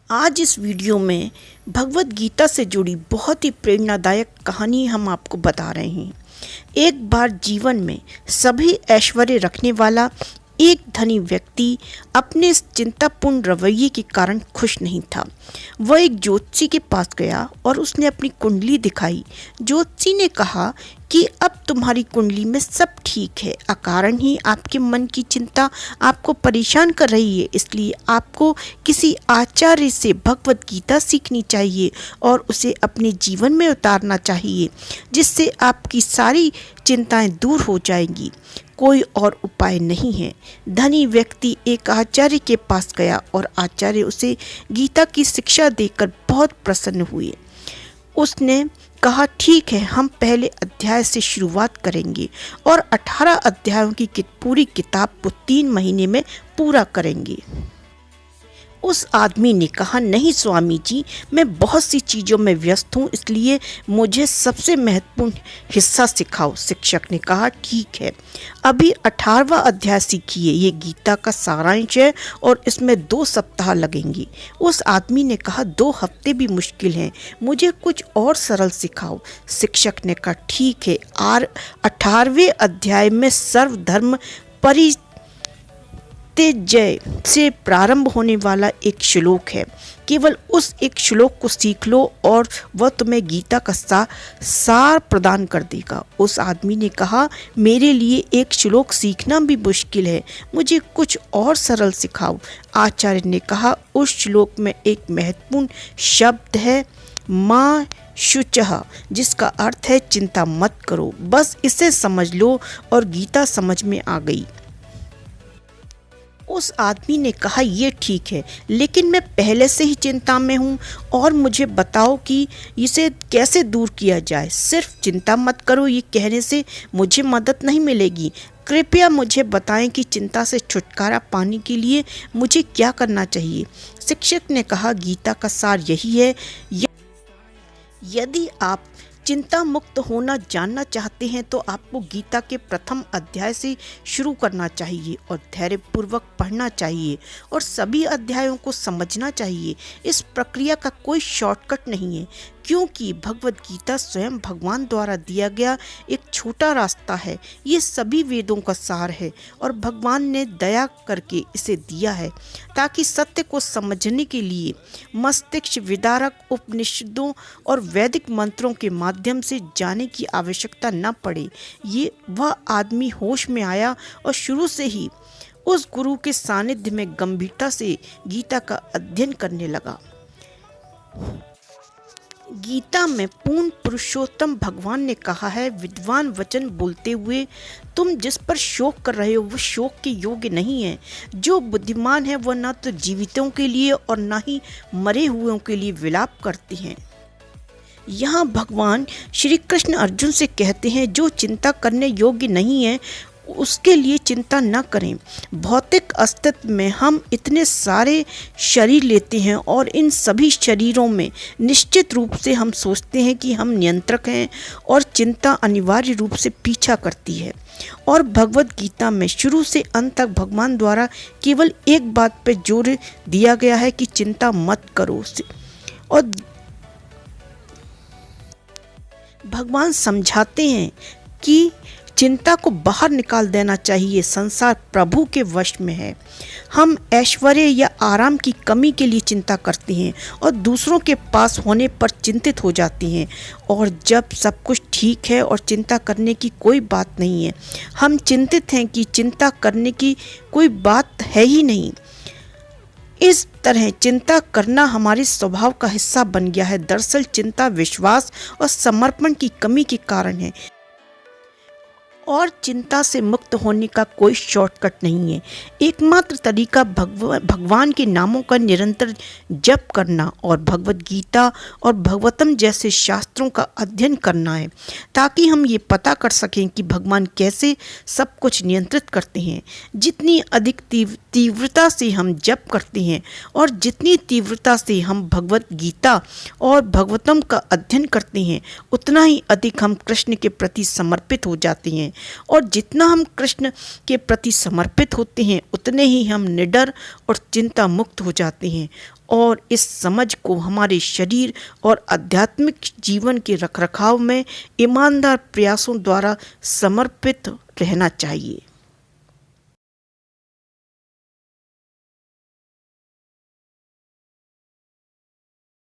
आज इस वीडियो में भगवत गीता से जुड़ी बहुत ही प्रेरणादायक कहानी हम आपको बता रहे हैं। एक बार जीवन में सभी ऐश्वर्य रखने वाला एक धनी व्यक्ति अपने इस चिंतापूर्ण रवैये के कारण खुश नहीं था। वह एक ज्योतिषी के पास गया और उसने अपनी कुंडली दिखाई। ज्योतिषी ने कहा कि अब तुम्हारी कुंडली में सब ठीक है, अकारण ही आपके मन की चिंता आपको परेशान कर रही है। इसलिए आपको किसी आचार्य से भगवत गीता सीखनी चाहिए और उसे अपने जीवन में उतारना चाहिए, जिससे आपकी सारी चिंताएं दूर हो जाएंगी। कोई और उपाय नहीं है। धनी व्यक्ति एक आचार्य के पास गया और आचार्य उसे गीता की शिक्षा देकर बहुत प्रसन्न हुए। उसने कहा, ठीक है, हम पहले अध्याय से शुरुआत करेंगे और 18 अध्यायों की पूरी किताब को 3 महीने में पूरा करेंगे। उस आदमी ने कहा, नहीं स्वामी जी, मैं बहुत सी चीज़ों में व्यस्त हूँ, इसलिए मुझे सबसे महत्वपूर्ण हिस्सा सिखाओ। शिक्षक ने कहा, ठीक है, अभी 18वां अध्याय सीखिए। ये गीता का सारांश है और इसमें 2 सप्ताह लगेंगे। उस आदमी ने कहा, 2 हफ्ते भी मुश्किल हैं, मुझे कुछ और सरल सिखाओ। शिक्षक ने कहा, ठीक है, 18वें अध्याय में सर्वधर्म परित्यज्य से प्रारंभ होने वाला एक श्लोक है। केवल उस एक श्लोक को सीख लो और वह तुम्हें गीता का सार प्रदान कर देगा। उस आदमी ने कहा, मेरे लिए एक श्लोक सीखना भी मुश्किल है, मुझे कुछ और सरल सिखाओ। आचार्य ने कहा, उस श्लोक में एक महत्वपूर्ण शब्द है, माँ शुचः, जिसका अर्थ है चिंता मत करो। बस इसे समझ लो और गीता समझ में आ गई। उस आदमी ने कहा, ये ठीक है, लेकिन मैं पहले से ही चिंता में हूँ और मुझे बताओ कि इसे कैसे दूर किया जाए। सिर्फ चिंता मत करो ये कहने से मुझे मदद नहीं मिलेगी। कृपया मुझे बताएं कि चिंता से छुटकारा पाने के लिए मुझे क्या करना चाहिए। शिक्षक ने कहा, गीता का सार यही है, यदि आप चिंता मुक्त होना जानना चाहते हैं तो आपको गीता के प्रथम अध्याय से शुरू करना चाहिए और धैर्यपूर्वक पढ़ना चाहिए और सभी अध्यायों को समझना चाहिए। इस प्रक्रिया का कोई शॉर्टकट नहीं है, क्योंकि भगवत गीता स्वयं भगवान द्वारा दिया गया एक छोटा रास्ता है। ये सभी वेदों का सार है और भगवान ने दया करके इसे दिया है ताकि सत्य को समझने के लिए मस्तिष्क विदारक उपनिषदों और वैदिक मंत्रों के माध्यम से जाने की आवश्यकता न पड़े। ये वह आदमी होश में आया और शुरू से ही उस गुरु के सानिध्य में गंभीरता से गीता का अध्ययन करने लगा। गीता में पूर्ण पुरुषोत्तम भगवान ने कहा है, विद्वान वचन बोलते हुए, तुम जिस पर शोक कर रहे हो वो शोक के योग्य नहीं है। जो बुद्धिमान है वह न तो जीवितों के लिए और न ही मरे हुओं के लिए विलाप करते हैं। यहाँ भगवान श्री कृष्ण अर्जुन से कहते हैं, जो चिंता करने योग्य नहीं है उसके लिए चिंता न करें। भौतिक अस्तित्व में हम इतने सारे शरीर लेते हैं और इन सभी शरीरों में निश्चित रूप से हम सोचते हैं कि हम नियंत्रक हैं और चिंता अनिवार्य रूप से पीछा करती है। और भगवत गीता में शुरू से अंत तक भगवान द्वारा केवल एक बात पर जोर दिया गया है कि चिंता मत करो। और भगवान समझाते हैं कि चिंता को बाहर निकाल देना चाहिए, संसार प्रभु के वश में है। हम ऐश्वर्य या आराम की कमी के लिए चिंता करते हैं और दूसरों के पास होने पर चिंतित हो जाते हैं, और जब सब कुछ ठीक है और चिंता करने की कोई बात नहीं है, हम चिंतित हैं कि चिंता करने की कोई बात है ही नहीं। इस तरह चिंता करना हमारे स्वभाव का हिस्सा बन गया है। दरअसल चिंता विश्वास और समर्पण की कमी के कारण है और चिंता से मुक्त होने का कोई शॉर्टकट नहीं है। एकमात्र तरीका भगवान के नामों का निरंतर जप करना और भगवत गीता और भगवतम जैसे शास्त्रों का अध्ययन करना है, ताकि हम ये पता कर सकें कि भगवान कैसे सब कुछ नियंत्रित करते हैं। जितनी अधिक तीव्रता से हम जप करते हैं और जितनी तीव्रता से हम भगवत गीता और भगवतम का अध्ययन करते हैं, उतना ही अधिक हम कृष्ण के प्रति समर्पित हो जाते हैं और जितना हम कृष्ण के प्रति समर्पित होते हैं उतने ही हम निडर और चिंता मुक्त हो जाते हैं और इस समझ को हमारे शरीर और आध्यात्मिक जीवन के रखरखाव में ईमानदार प्रयासों द्वारा समर्पित रहना चाहिए।